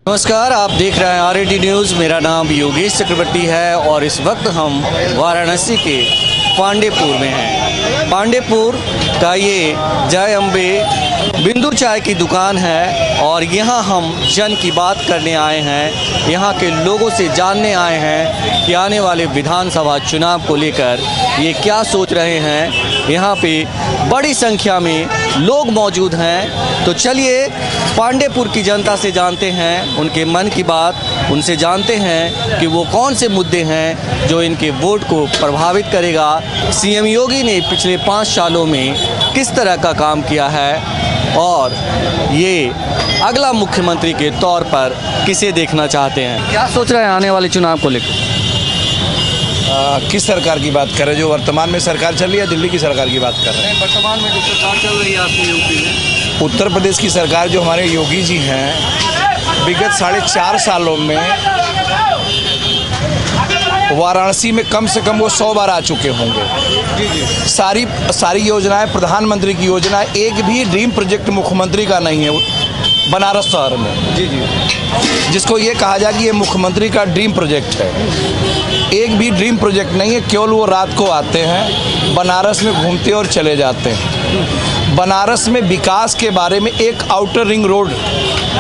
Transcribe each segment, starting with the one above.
नमस्कार, आप देख रहे हैं RAD न्यूज़। मेरा नाम योगेश चक्रवर्ती है और इस वक्त हम वाराणसी के पांडेपुर में हैं। पांडेपुर का ये जय अम्बे बिंदु चाय की दुकान है और यहाँ हम जन की बात करने आए हैं। यहाँ के लोगों से जानने आए हैं कि आने वाले विधानसभा चुनाव को लेकर ये क्या सोच रहे हैं। यहाँ पे बड़ी संख्या में लोग मौजूद हैं, तो चलिए पांडेपुर की जनता से जानते हैं उनके मन की बात, उनसे जानते हैं कि वो कौन से मुद्दे हैं जो इनके वोट को प्रभावित करेगा। CM योगी ने पिछले 5 सालों में किस तरह का काम किया है और ये अगला मुख्यमंत्री के तौर पर किसे देखना चाहते हैं। क्या सोच रहे हैं आने वाले चुनाव को लेकर? किस सरकार की बात कर रहे हैं? जो वर्तमान में सरकार चल रही है, दिल्ली की सरकार की बात कर रहे हैं? वर्तमान में जो सरकार चल रही है आपकी यूपी में, उत्तर प्रदेश की सरकार जो हमारे योगी जी हैं, विगत 4.5 सालों में वाराणसी में कम से कम वो 100 बार आ चुके होंगे। सारी योजनाएं, प्रधानमंत्री की योजना, एक भी ड्रीम प्रोजेक्ट मुख्यमंत्री का नहीं है बनारस शहर में, जिसको ये कहा जाए कि ये मुख्यमंत्री का ड्रीम प्रोजेक्ट है। एक भी ड्रीम प्रोजेक्ट नहीं है। केवल वो रात को आते हैं, बनारस में घूमते और चले जाते हैं। बनारस में विकास के बारे में एक आउटर रिंग रोड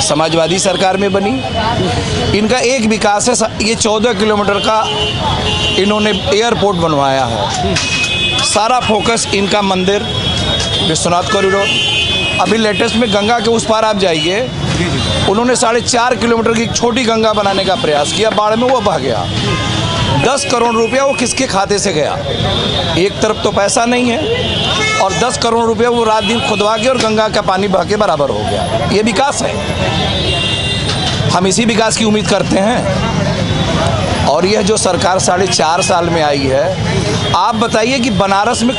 समाजवादी सरकार में बनी, इनका एक विकास है। ये 14 किलोमीटर का इन्होंने एयरपोर्ट बनवाया है। सारा फोकस इनका मंदिर, विश्वनाथ कॉरिडोर। अभी लेटेस्ट में गंगा के उस पार आप जाइए, उन्होंने 4.5 किलोमीटर की छोटी गंगा बनाने का प्रयास किया, बाढ़ में वो बह गया। 10 करोड़ रुपया वो किसके खाते से गया? एक तरफ तो पैसा नहीं है और 10 करोड़ रुपया वो रात दिन खुदवा के और गंगा का पानी बह के बराबर हो गया। ये विकास है। हम इसी विकास की उम्मीद करते हैं। और यह जो सरकार 4.5 साल में आई है, आप बताइए कि बनारस में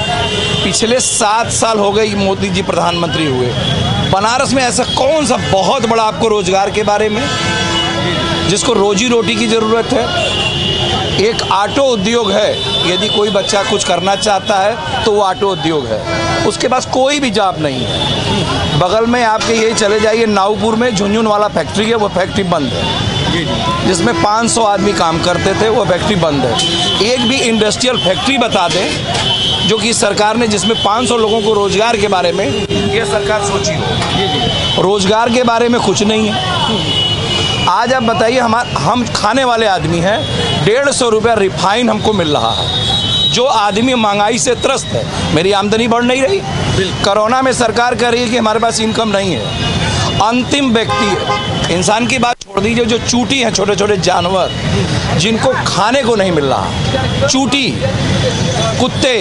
पिछले 7 साल हो गए मोदी जी प्रधानमंत्री हुए, बनारस में ऐसा कौन सा बहुत बड़ा आपको रोजगार के बारे में, जिसको रोजी रोटी की ज़रूरत है? एक ऑटो उद्योग है, यदि कोई बच्चा कुछ करना चाहता है तो वो ऑटो उद्योग है, उसके पास कोई भी जॉब नहीं है। बगल में आपके यही चले जाइए, नागपुर में झुंझुन वाला फैक्ट्री है, वो फैक्ट्री बंद है, जिसमें 500 आदमी काम करते थे, वो फैक्ट्री बंद है। एक भी इंडस्ट्रियल फैक्ट्री बता दें जो कि सरकार ने, जिसमें 500 लोगों को रोजगार के बारे में ये सरकार सोची हो। रोजगार के बारे में कुछ नहीं है। आज आप बताइए, हम खाने वाले आदमी हैं, 150 रुपया रिफाइन हमको मिल रहा है। जो आदमी महंगाई से त्रस्त है, मेरी आमदनी बढ़ नहीं रही। कोरोना में सरकार कह रही है कि हमारे पास इनकम नहीं है। अंतिम व्यक्ति है, इंसान की बात छोड़ दीजिए, जो चूटी हैं, छोटे छोटे जानवर जिनको खाने को नहीं मिल रहा, चूटी, कुत्ते,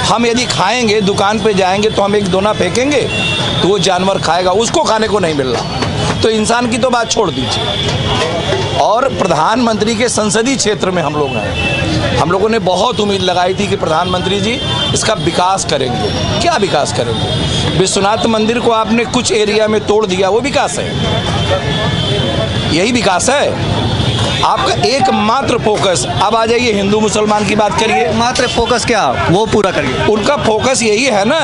हम यदि खाएंगे, दुकान पे जाएंगे तो हम एक दोना फेंकेंगे तो वो जानवर खाएगा, उसको खाने को नहीं मिल रहा। तो इंसान की तो बात छोड़ दीजिए। और प्रधानमंत्री के संसदीय क्षेत्र में हम लोग हैं, हम लोगों ने बहुत उम्मीद लगाई थी कि प्रधानमंत्री जी इसका विकास करेंगे। क्या विकास करेंगे? विश्वनाथ मंदिर को आपने कुछ एरिया में तोड़ दिया, वो विकास है? यही विकास है? आपका एकमात्र फोकस, अब आ जाइए हिंदू मुसलमान की बात करिए। मात्र फोकस क्या वो पूरा करिए। उनका फोकस यही है ना,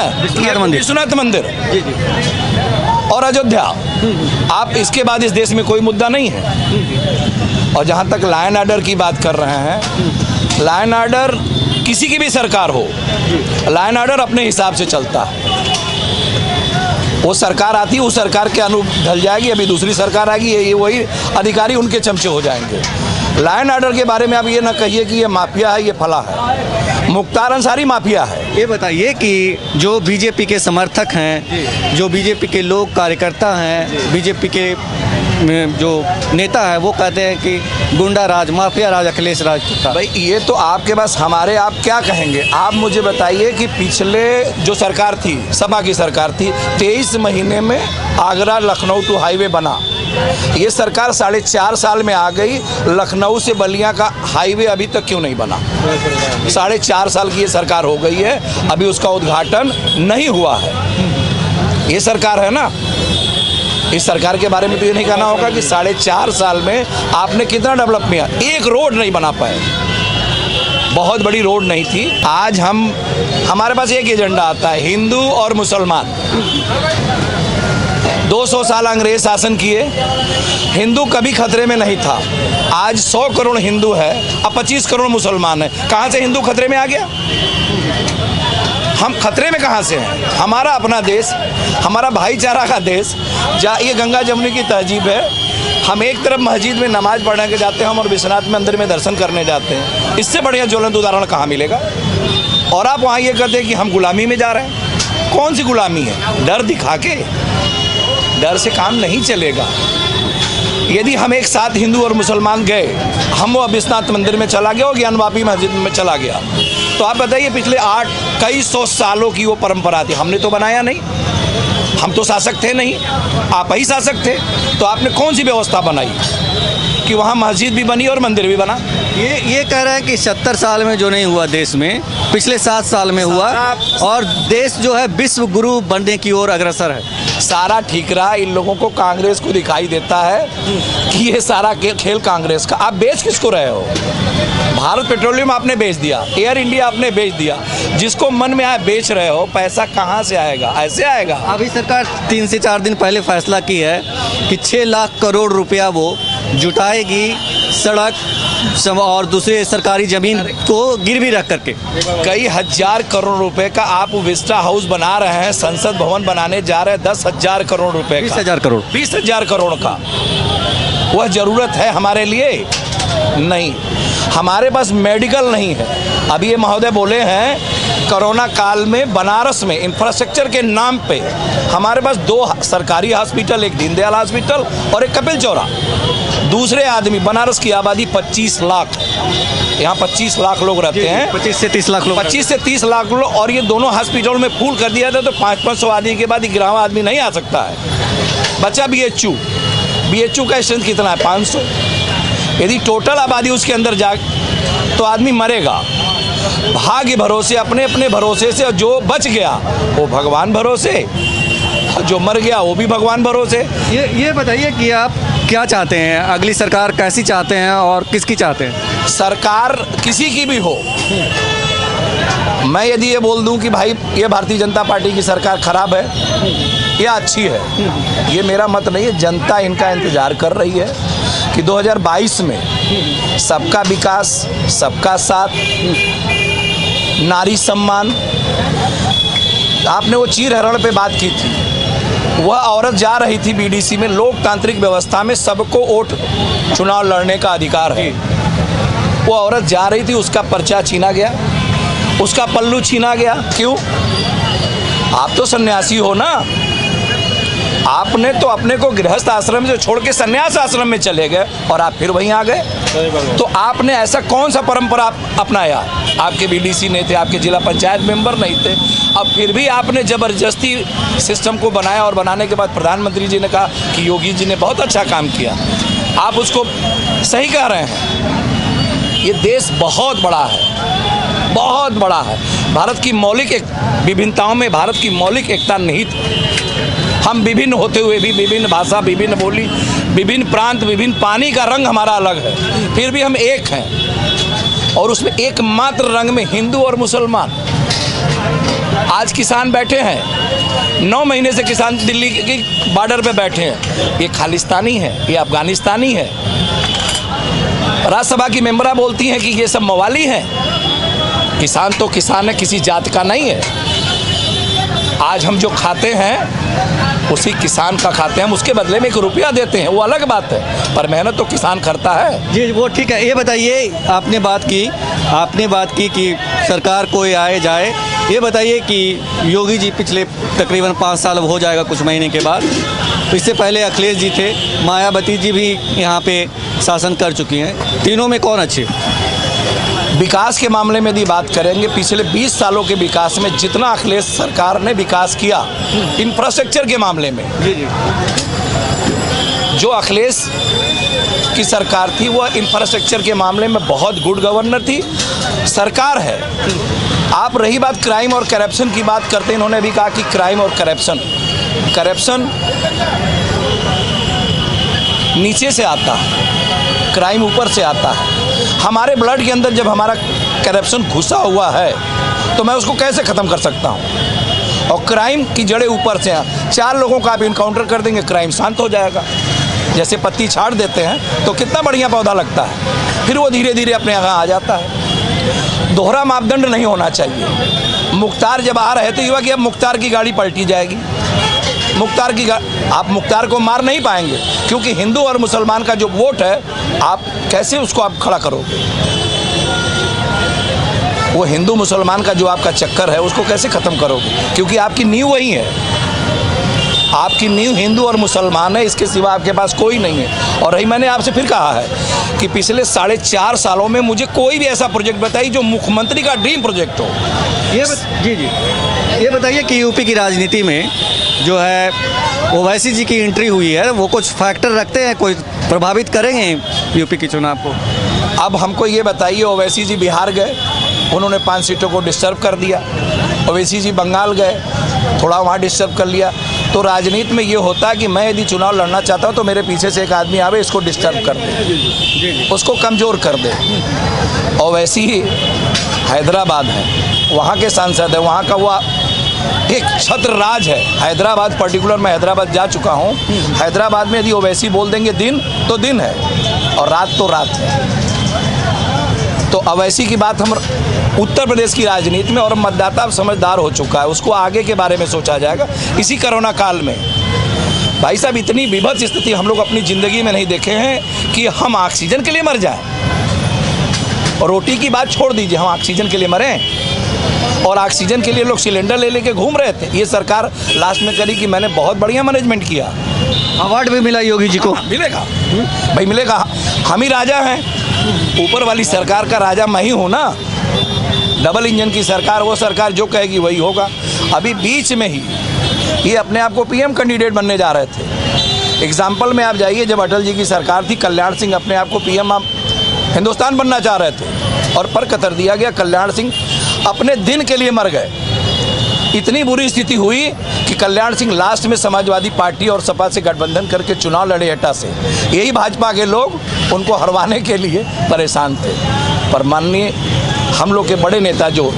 विश्वनाथ मंदिर और अयोध्या। आप इसके बाद इस देश में कोई मुद्दा नहीं है। और जहाँ तक लॉ एंड ऑर्डर की बात कर रहे हैं, लॉ एंड ऑर्डर किसी की भी सरकार हो, लॉ एंड ऑर्डर अपने हिसाब से चलता है। वो सरकार आती है, उस सरकार के अनुरूप ढल जाएगी। अभी दूसरी सरकार आएगी, ये वही अधिकारी उनके चमचे हो जाएंगे। लॉ एंड ऑर्डर के बारे में आप ये ना कहिए कि ये माफिया है, ये फला है। मुख्तार अंसारी माफिया है। ये बताइए कि जो बीजेपी के समर्थक हैं, जो बीजेपी के लोग कार्यकर्ता हैं, बीजेपी के जो नेता है, वो कहते हैं कि गुंडा राज, माफिया राज अखिलेश राज था। भाई ये तो आपके पास, हमारे आप क्या कहेंगे? आप मुझे बताइए कि पिछले जो सरकार थी, सपा की सरकार थी, 23 महीने में आगरा लखनऊ टू हाईवे बना। ये सरकार 4.5 साल में आ गई, लखनऊ से बलिया का हाईवे अभी तक क्यों नहीं बना? 4.5 साल की ये सरकार हो गई है, अभी उसका उद्घाटन नहीं हुआ है। ये सरकार है ना। इस सरकार के बारे में तो ये नहीं कहना होगा कि 4.5 साल में आपने कितना डेवलप किया। एक रोड नहीं बना पाए, बहुत बड़ी रोड नहीं थी। आज हमारे पास एक एजेंडा आता है, हिंदू और मुसलमान। 200 साल अंग्रेज शासन किए, हिंदू कभी खतरे में नहीं था। आज 100 करोड़ हिंदू है, अब 25 करोड़ मुसलमान है। कहाँ से हिंदू खतरे में आ गया? हम खतरे में कहाँ से हैं? हमारा अपना देश, हमारा भाईचारा का देश, जहाँ ये गंगा जमुनी की तहजीब है। हम एक तरफ मस्जिद में नमाज पढ़ने के जाते हैं, हम और विश्वनाथ मंदिर में दर्शन करने जाते हैं। इससे बढ़िया ज्वलंत उदाहरण कहाँ मिलेगा? और आप वहाँ ये कहते हैं कि हम गुलामी में जा रहे हैं। कौन सी गुलामी है? डर दिखा के? डर से काम नहीं चलेगा। यदि हम एक साथ हिंदू और मुसलमान गए, हम वो विश्वनाथ मंदिर में चला गया और ज्ञानवापी मस्जिद में चला गया, तो आप बताइए पिछले कई सौ सालों की वो परंपरा थी, हमने तो बनाया नहीं। हम तो शासक थे नहीं, आप ही शासक थे। तो आपने कौन सी व्यवस्था बनाई कि वहाँ मस्जिद भी बनी और मंदिर भी बना? ये कह रहा है कि 70 साल में जो नहीं हुआ देश में, पिछले 7 साल में हुआ, और देश जो है विश्व गुरु बनने की ओर अग्रसर है। सारा ठीक रहा। इन लोगों को कांग्रेस को दिखाई देता है कि ये सारा खेल कांग्रेस का। आप बेच किसको रहे हो? भारत पेट्रोलियम आपने बेच दिया, एयर इंडिया आपने बेच दिया, जिसको मन में आए बेच रहे हो। पैसा कहाँ से आएगा? ऐसे आएगा। अभी सरकार 3 से 4 दिन पहले फैसला की है कि 6 लाख करोड़ रुपया वो जुटाएगी सड़क और दूसरे सरकारी जमीन को गिरवी रख करके। कई हजार करोड़ रुपए का आप विस्टा हाउस बना रहे हैं, संसद भवन बनाने जा रहे हैं 10,000 करोड़ रुपए, 20,000 करोड़, 20,000 करोड़ का। वह जरूरत है हमारे लिए? नहीं। हमारे पास मेडिकल नहीं है। अभी ये महोदय बोले हैं कोरोना काल में बनारस में इंफ्रास्ट्रक्चर के नाम पे हमारे पास 2 सरकारी हॉस्पिटल, एक दीनदयाल हॉस्पिटल और एक कपिल चौरा। दूसरे आदमी, बनारस की आबादी 25 लाख, यहाँ 25 लाख लोग रहते हैं, 25 से 30 लाख लोग, 25 से 30 लाख लोग, और ये दोनों हॉस्पिटल में फुल कर दिया था तो 500 आदमी के बाद ग्राम आदमी नहीं आ सकता है। बच्चा BHU का स्ट्रेंथ कितना है? 500। यदि टोटल आबादी उसके अंदर जाए तो आदमी मरेगा। भाग्य भरोसे, अपने अपने भरोसे से, जो बच गया वो भगवान भरोसे, जो मर गया वो भी भगवान भरोसे। ये बताइए कि आप क्या चाहते हैं? अगली सरकार कैसी चाहते हैं और किसकी चाहते हैं? सरकार किसी की भी हो, मैं यदि ये बोल दूं कि भाई ये भारतीय जनता पार्टी की सरकार खराब है या अच्छी है, ये मेरा मत नहीं है। जनता इनका इंतजार कर रही है कि 2022 में सबका विकास, सबका साथ, नारी सम्मान। आपने वो चीर हरण पे बात की थी। वह औरत जा रही थी BDC में, लोकतांत्रिक व्यवस्था में सबको वोट चुनाव लड़ने का अधिकार है। वो औरत जा रही थी, उसका पर्चा छीना गया, उसका पल्लू छीना गया। क्यों? आप तो सन्यासी हो ना, आपने तो अपने को गृहस्थ आश्रम से छोड़ के सन्यास आश्रम में चले गए और आप फिर वहीं आ गए। तो आपने ऐसा कौन सा परंपरा अपनाया? आपके BDC नहीं थे, आपके जिला पंचायत मेंबर नहीं थे, अब फिर भी आपने जबरदस्ती सिस्टम को बनाया। और बनाने के बाद प्रधानमंत्री जी ने कहा कि योगी जी ने बहुत अच्छा काम किया। आप उसको सही कह रहे हैं। ये देश बहुत बड़ा है, बहुत बड़ा है। भारत की मौलिक विभिन्नताओं में भारत की मौलिक एकता निहित। हम विभिन्न होते हुए भी, विभिन्न भाषा, विभिन्न बोली, विभिन्न प्रांत, विभिन्न पानी का रंग हमारा अलग है, फिर भी हम एक हैं। और उसमें एकमात्र रंग में हिंदू और मुसलमान। आज किसान बैठे हैं, 9 महीने से किसान दिल्ली के बॉर्डर पे बैठे हैं। ये खालिस्तानी है, ये अफगानिस्तानी है। राज्यसभा की मेंबरा बोलती हैं कि ये सब मवाली हैं। किसान तो किसान है, किसी जात का नहीं है। आज हम जो खाते हैं उसी किसान का खाते हैं, हम उसके बदले में 1 रुपया देते हैं, वो अलग बात है, पर मेहनत तो किसान करता है। जी वो ठीक है। ये बताइए, आपने बात की कि सरकार कोई आए जाए, ये बताइए कि योगी जी पिछले तकरीबन 5 साल हो जाएगा कुछ महीने के बाद, तो इससे पहले अखिलेश जी थे, मायावती जी भी यहाँ पे शासन कर चुकी हैं, तीनों में कौन अच्छे? विकास के मामले में यदि बात करेंगे, पिछले 20 सालों के विकास में जितना अखिलेश सरकार ने विकास किया इंफ्रास्ट्रक्चर के मामले में, जो अखिलेश की सरकार थी वह इंफ्रास्ट्रक्चर के मामले में बहुत गुड गवर्नर थी, सरकार है। आप रही बात क्राइम और करप्शन की बात करते हैं, इन्होंने अभी कहा कि क्राइम और करप्शन नीचे से आता है, क्राइम ऊपर से आता है। हमारे ब्लड के अंदर जब हमारा करप्शन घुसा हुआ है तो मैं उसको कैसे ख़त्म कर सकता हूँ? और क्राइम की जड़ें ऊपर से हैं। 4 लोगों का आप इनकाउंटर कर देंगे, क्राइम शांत हो जाएगा। जैसे पत्ती छाड़ देते हैं तो कितना बढ़िया पौधा लगता है, फिर वो धीरे धीरे अपने यहाँ आ जाता है। दोहरा मापदंड नहीं होना चाहिए। मुख्तार जब आ रहे थे युवा कि अब मुख्तार की गाड़ी पलटी जाएगी। मुख्तार की आप मुख्तार को मार नहीं पाएंगे, क्योंकि हिंदू और मुसलमान का जो वोट है, आप कैसे उसको आप खड़ा करोगे? वो हिंदू मुसलमान का जो आपका चक्कर है उसको कैसे ख़त्म करोगे? क्योंकि आपकी नींव वही है, आपकी नींव हिंदू और मुसलमान है, इसके सिवा आपके पास कोई नहीं है। और रही मैंने आपसे फिर कहा है कि पिछले 4.5 सालों में मुझे कोई भी ऐसा प्रोजेक्ट बताइए जो मुख्यमंत्री का ड्रीम प्रोजेक्ट हो। जी ये बताइए कि यूपी की राजनीति में जो है ओवैसी जी की एंट्री हुई है, वो कुछ फैक्टर रखते हैं, कोई प्रभावित करेंगे यूपी के चुनाव को? अब हमको ये बताइए, ओवैसी जी बिहार गए, उन्होंने 5 सीटों को डिस्टर्ब कर दिया। ओवैसी जी बंगाल गए, थोड़ा वहाँ डिस्टर्ब कर लिया। तो राजनीति में ये होता है कि मैं यदि चुनाव लड़ना चाहता हूँ तो मेरे पीछे से एक आदमी आवे, इसको डिस्टर्ब कर दे, उसको कमज़ोर कर दे। ओवैसी ही हैदराबाद है, वहाँ के सांसद है, वहाँ का वो एक छत्र राज है। हैदराबाद पर्टिकुलर, मैं हैदराबाद जा चुका हूँ। हैदराबाद में यदि ओवैसी बोल देंगे दिन तो दिन है, और रात तो रात है। तो ओवैसी की बात हम उत्तर प्रदेश की राजनीति में, और मतदाता अब समझदार हो चुका है, उसको आगे के बारे में सोचा जाएगा। इसी कोरोना काल में भाई साहब इतनी विभत्स स्थिति हम लोग अपनी ज़िंदगी में नहीं देखे हैं कि हम ऑक्सीजन के लिए मर जाएं। और रोटी की बात छोड़ दीजिए, हम ऑक्सीजन के लिए मरें। और ऑक्सीजन के लिए लोग सिलेंडर ले लेके घूम रहे थे। ये सरकार लास्ट में करी कि मैंने बहुत बढ़िया मैनेजमेंट किया। अवार्ड भी मिला योगी जी को। मिलेगा भाई, मिलेगा। हम ही राजा हैं, ऊपर वाली सरकार का राजा मैं ही हूँ ना। डबल इंजन की सरकार, वो सरकार जो कहेगी वही होगा। अभी बीच में ही ये अपने आप को पीएम कैंडिडेट बनने जा रहे थे। एग्जाम्पल में आप जाइए, जब अटल जी की सरकार थी, कल्याण सिंह अपने आप को पीएम हिंदुस्तान बनना चाह रहे थे, और पर कतर दिया गया। कल्याण सिंह अपने दिन के लिए मर गए। इतनी बुरी स्थिति हुई कि कल्याण सिंह लास्ट में समाजवादी पार्टी और सपा से गठबंधन करके चुनाव लड़े एटा से। यही भाजपा के लोग उनको हरवाने के लिए परेशान थे। पर माननीय हम लोग के बड़े नेता जो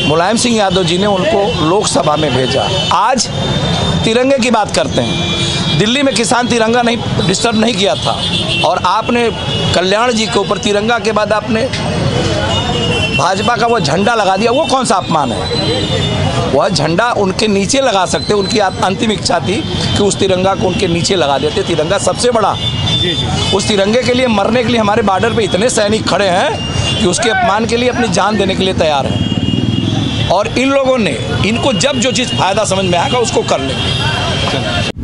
मुलायम सिंह यादव जी ने उनको लोकसभा में भेजा। आज तिरंगे की बात करते हैं। दिल्ली में किसान तिरंगा नहीं डिस्टर्ब नहीं किया था, और आपने कल्याण जी के ऊपर तिरंगा के बाद आपने भाजपा का वो झंडा लगा दिया। वो कौन सा अपमान है? वह झंडा उनके नीचे लगा सकते। उनकी अंतिम इच्छा थी कि उस तिरंगा को उनके नीचे लगा देते। तिरंगा सबसे बड़ा, उस तिरंगे के लिए मरने के लिए हमारे बॉर्डर पे इतने सैनिक खड़े हैं कि उसके अपमान के लिए अपनी जान देने के लिए तैयार हैं। और इन लोगों ने, इनको जब जो चीज़ फ़ायदा समझ में आएगा उसको कर लेंगे।